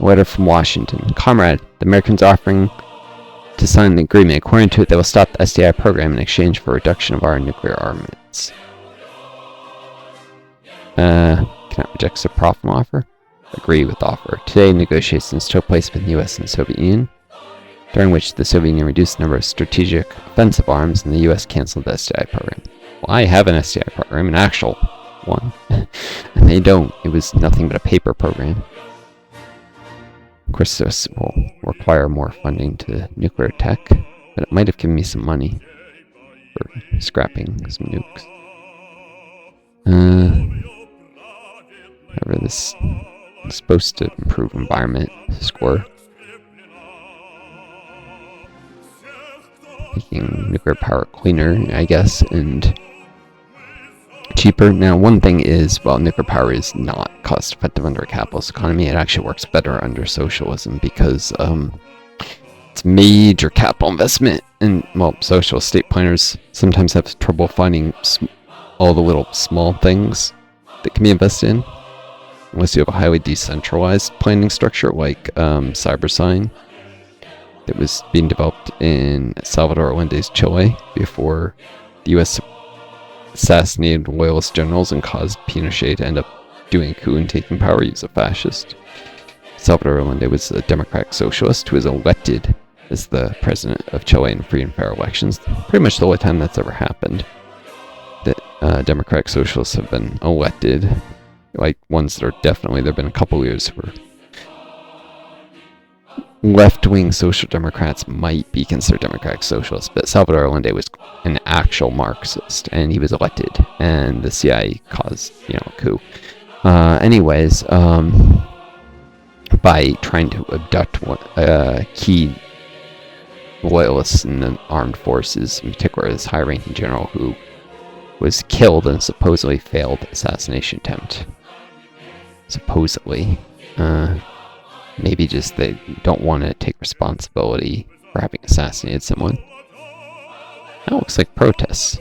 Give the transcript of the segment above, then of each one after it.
A letter from Washington. Comrade, the Americans are offering to sign the agreement. According to it, they will stop the SDI program in exchange for a reduction of our nuclear armaments. Cannot reject the profit offer. Agree with the offer. Today, negotiations took place between the U.S. and the Soviet Union, during which the Soviet Union reduced the number of strategic offensive arms and the U.S. canceled the SDI program. Well, I have an SDI program, an actual one, and they don't. It was nothing but a paper program. Of course, this will require more funding to nuclear tech, but it might have given me some money for scrapping some nukes. However, this is supposed to improve environment score. Making nuclear power cleaner, I guess, and cheaper. Now, one thing is, well, nuclear power is not cost-effective under a capitalist economy. It actually works better under socialism because it's major capital investment, and, well, socialist state planners sometimes have trouble finding all the little small things that can be invested in, unless you have a highly decentralized planning structure like CyberSign that was being developed in Salvador Allende's Chile before the U.S. assassinated loyalist generals and caused Pinochet to end up doing a coup and taking power. He was a fascist. Salvador Allende was a democratic socialist who was elected as the president of Chile in free and fair elections. Pretty much the only time that's ever happened that democratic socialists have been elected. Like ones that are definitely, there have been a couple years where left-wing social democrats might be considered democratic socialists, but Salvador Allende was an actual Marxist, and he was elected, and the CIA caused, a coup. Anyways, by trying to abduct key loyalists in the armed forces, in particular this high-ranking general who was killed in a supposedly failed assassination attempt. Supposedly. Maybe just they don't want to take responsibility for having assassinated someone. That looks like protests.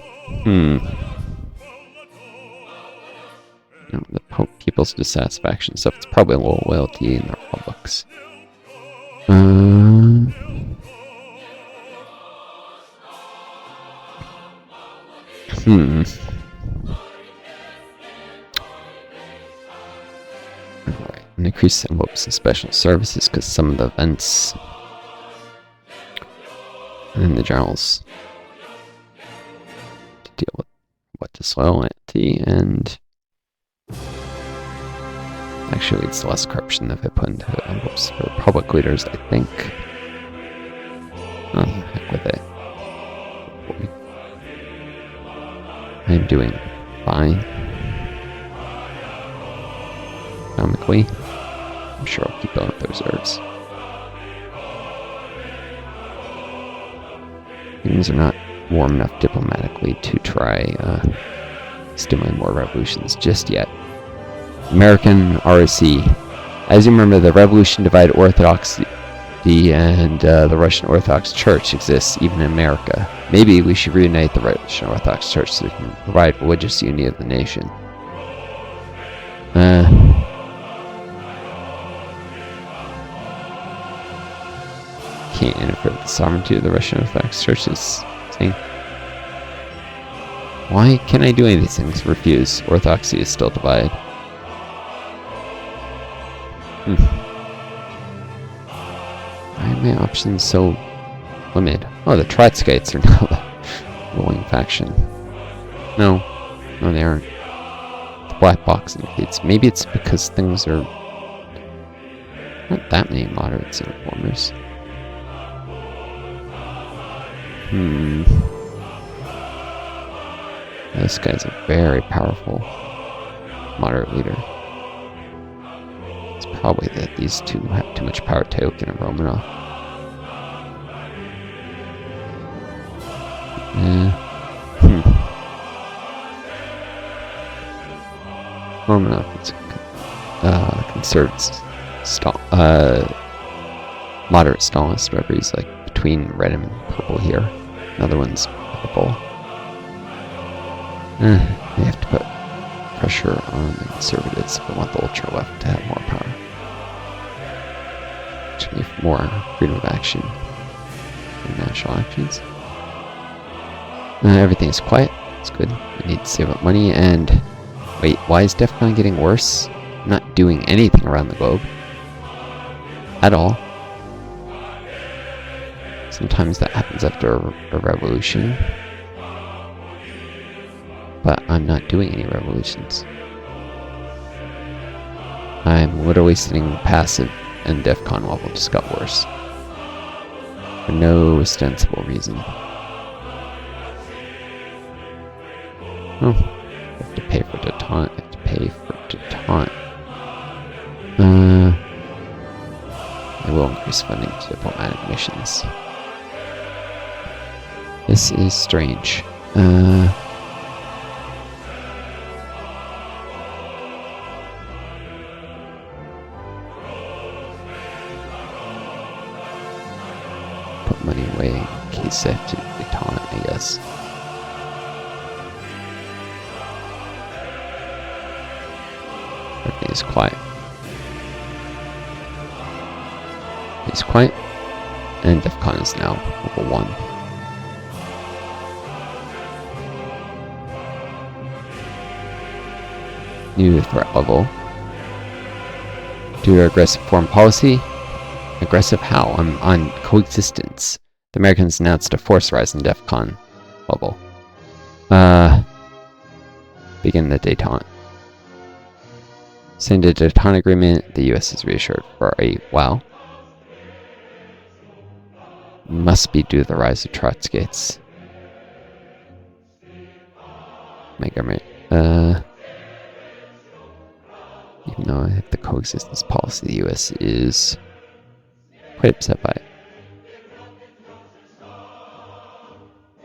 The people's dissatisfaction stuff. It's probably a little loyalty in the republics. Alright, increase envelopes and special services because some of the events and the journals to deal with what disloyalty and actually leads to less corruption if I put into envelopes for public leaders, I think. Oh, heck with it. I'm doing fine. Economically. I'm sure I'll keep on with the reserves. Things are not warm enough diplomatically to try stimulating more revolutions just yet. American ROC. As you remember, the revolution divided Orthodoxy and the Russian Orthodox Church exists even in America. Maybe we should reunite the Russian Orthodox Church so we can provide religious unity of the nation. Can't interfere with the sovereignty of the Russian Orthodox Church is saying. Why can't I do any of these things? Refuse. Orthodoxy is still divided. Why are my options so limited? Oh, the Trotskyites are now the ruling faction. No, they aren't. The black box indicates. Maybe it's because things are not that many moderates and reformers. This guy's a very powerful moderate leader. It's probably that these two have too much power, Teokin and Romanov. Romanov is a conservative, moderate Stalinist, whatever. He's like between red and purple here. Another one's purple. They have to put pressure on the conservatives if they want the ultra left to have more power. more freedom of action and national actions. Everything is quiet. It's good. I need to save up money. And wait, why is DEF CON getting worse? I'm not doing anything around the globe at all. Sometimes that happens after a revolution, but I'm not doing any revolutions. I'm literally sitting passive, and DEF CON level just got worse for no ostensible reason. Oh, I have to pay for detente. I have to pay for detente. I will increase funding to diplomatic missions. This is strange. Put money away in case I have to detente, I guess. Everything is quiet. It's quiet. And DEF CON is now level 1. New threat level. Due to aggressive foreign policy. Aggressive how? I'm on coexistence. The Americans announced a force rise in DEF CON level. Begin the detente. Signed a detente agreement. The US is reassured for a while. Must be due to the rise of Trotskyists. My government. Even though I have the coexistence policy, the US is quite upset by it.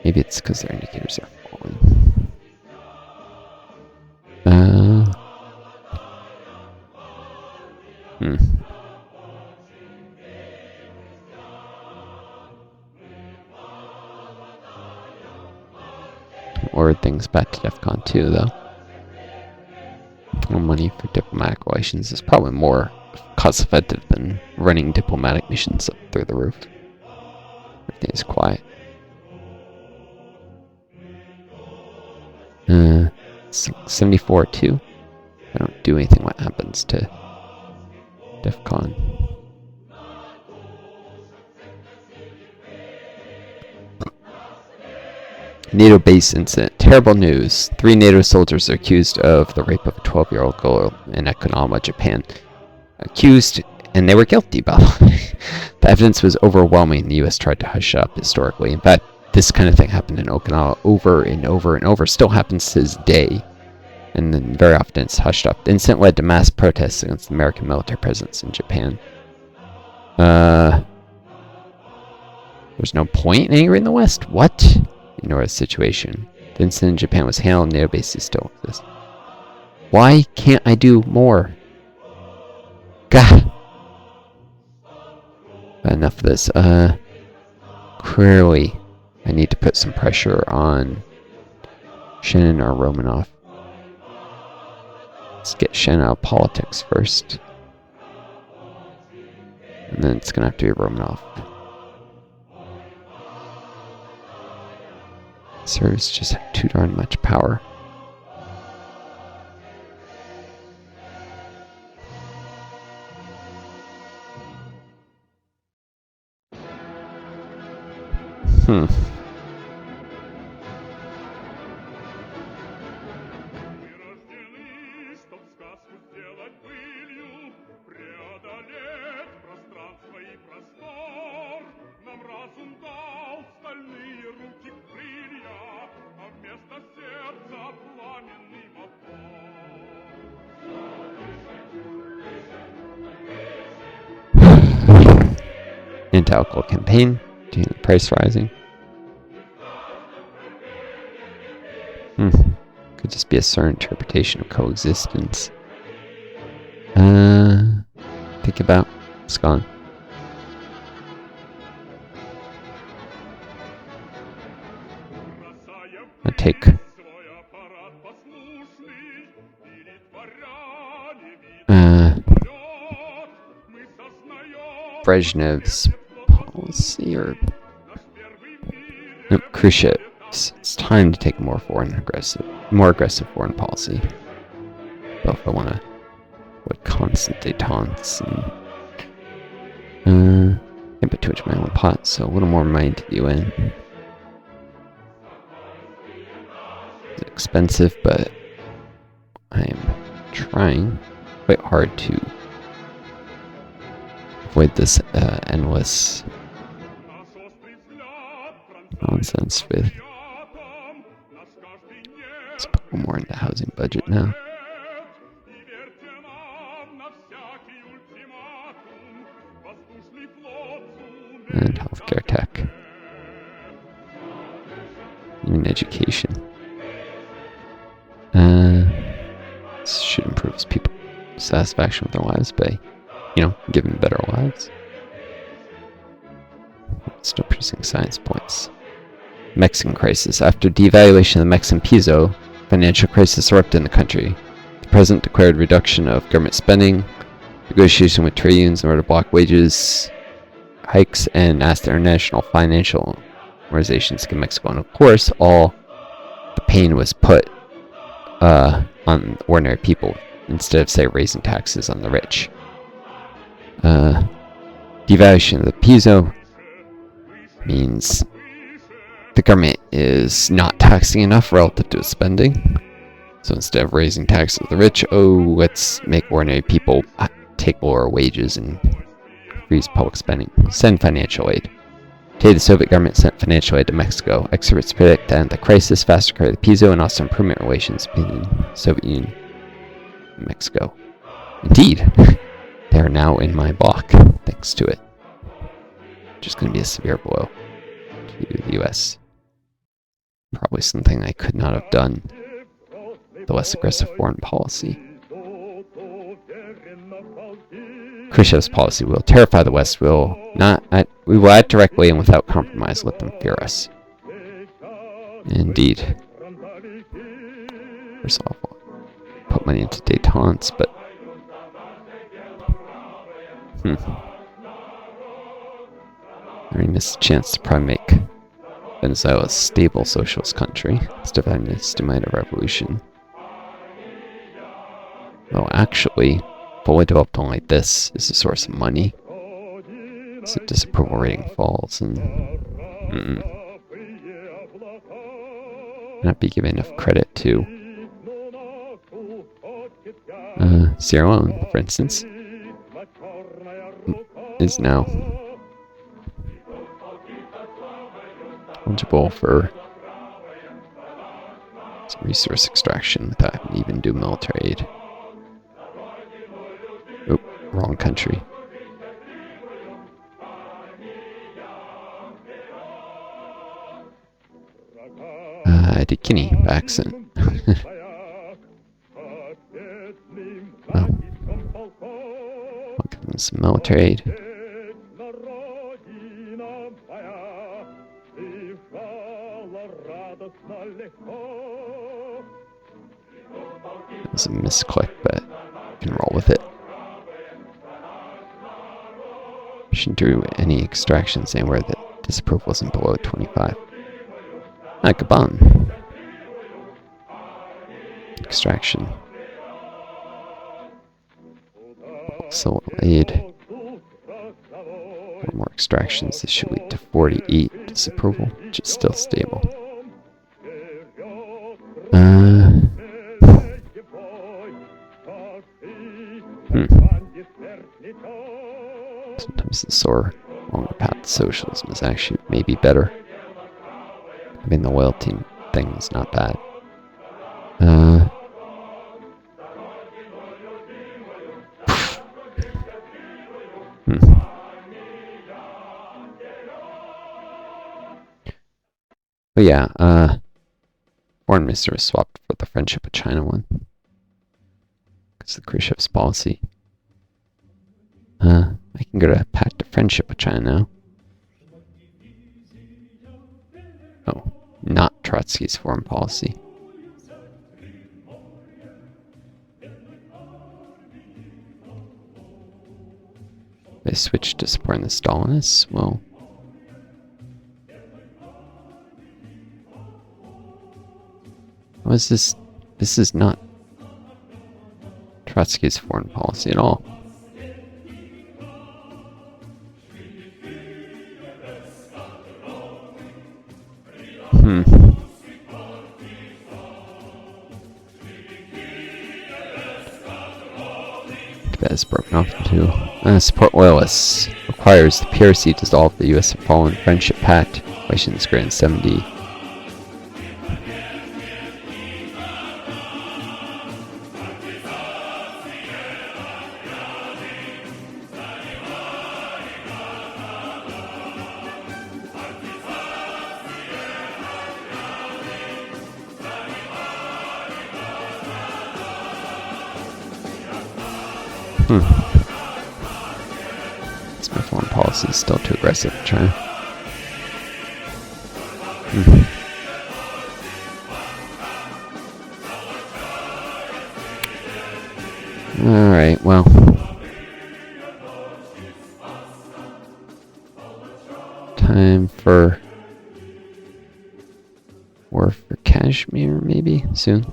Maybe it's because their indicators are falling. Or things back to DEF CON 2, though. More money for diplomatic relations is probably more cost-effective than running diplomatic missions up through the roof. Everything is quiet. 74 too. I don't do anything. What happens to DEF CON? NATO base incident. Terrible news. 3 NATO soldiers are accused of the rape of a 12-year-old girl in Okinawa, Japan. Accused, and they were guilty, by the way. The evidence was overwhelming. The U.S. tried to hush up historically. In fact, this kind of thing happened in Okinawa over and over and over. Still happens to this day. And then very often it's hushed up. The incident led to mass protests against the American military presence in Japan. There's no point in anger in the West. What? Ignore the situation. The incident in Japan was handled. NATO bases still exist. Why can't I do more? God. Enough of this. Clearly, I need to put some pressure on Shannon or Romanov. Let's get Shannon out of politics first. And then it's going to have to be Romanov. Servers just have too darn much power. Anti-alcohol campaign due to the price rising. Could just be a certain interpretation of coexistence. Think about it's gone. I take Brezhnev's policy, or no, Khrushchev's. It's time to take a more aggressive foreign policy. Well, if I want to avoid constant détentes and can't put too much in my own pot, so a little more money to the UN. It's expensive, but I am trying quite hard to avoid this endless nonsense with. Let's put one more in the housing budget now. And healthcare tech. Even education. This should improve people's satisfaction with their lives by, giving them better lives. Still producing science points. Mexican crisis. After devaluation of the Mexican peso, financial crisis erupted in the country. The president declared reduction of government spending, negotiation with trade unions in order to block wages hikes, and asked international financial organizations to give Mexico. And of course, all the pain was put on ordinary people instead of, say, raising taxes on the rich. Devaluation of the peso means the government is not taxing enough relative to its spending. So instead of raising taxes on the rich, let's make ordinary people take lower wages and increase public spending. Send financial aid. Today, the Soviet government sent financial aid to Mexico. Experts predict that the crisis faster carry the peso and also improvement relations between the Soviet Union and Mexico. Indeed, they are now in my block, thanks to it. Which is going to be a severe blow to the U.S. Probably something I could not have done with the less aggressive foreign policy. Khrushchev's policy will terrify the West. We will act directly and without compromise. Let them fear us. Indeed. First of all, put money into détentes, but I already missed a chance to probably make Venezuela a stable socialist country instead of having to stimulate a revolution. Well, actually, fully developed one like this is a source of money. So disapproval rating falls, and not be given enough credit to Sierra Leone, for instance, is now eligible for some resource extraction without having to even do military aid. Oop, wrong country. I did Guinea by accident. Well, I'll give them some military aid. It was a misclick, but I can roll with it. Shouldn't do any extractions anywhere that disapproval isn't below 25. Ah, Gabon. Extraction. So aid. More extractions. This should lead to 48 disapproval, which is still stable. Sometimes the sore, longer path to socialism is actually maybe better. I mean, the loyalty thing is not bad. But yeah, foreign minister was swapped for the friendship with China one. Because of Khrushchev's policy. I can go to a pact of friendship with China now. Oh, not Trotsky's foreign policy. They switched to supporting the Stalinists. Well, what is this? This is not Trotsky's foreign policy at all. Tibet is broken off into support loyalists. Requires the PRC dissolve the U.S. Foreign Friendship Pact. Relations Grand 70. My foreign policy is still too aggressive for China. Alright, well. Time for war for Kashmir, maybe, soon.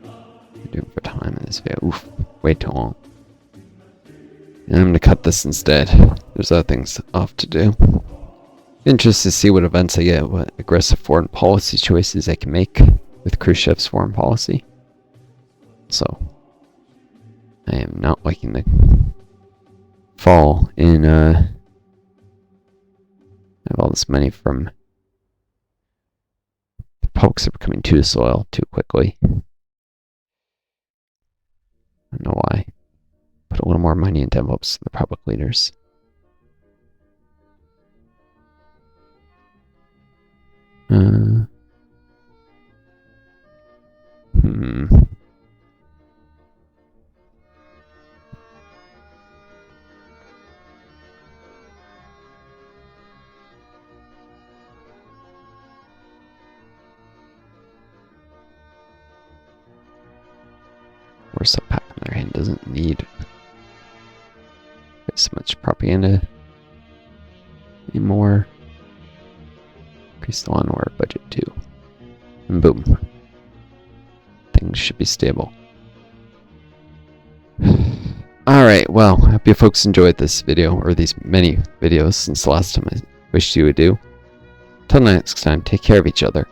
I'm doing for time in this video. Oof, way too long. And I'm going to cut this instead. There's other things off to do. Interested to see what events I get, what aggressive foreign policy choices I can make with Khrushchev's foreign policy. So, I am not liking the fall in, have all this money from the publics are becoming too disloyal too quickly. I don't know why. Put a little more money into envelopes to the public leaders. Where's the pack on their hand doesn't need so much propaganda anymore. Increase the law and order budget too. And boom. Things should be stable. Alright, well, I hope you folks enjoyed this video, or these many videos since the last time I wished you would do. Till next time, take care of each other.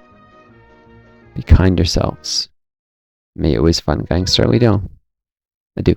Be kind yourselves. May you always find gangsterly down. Adieu.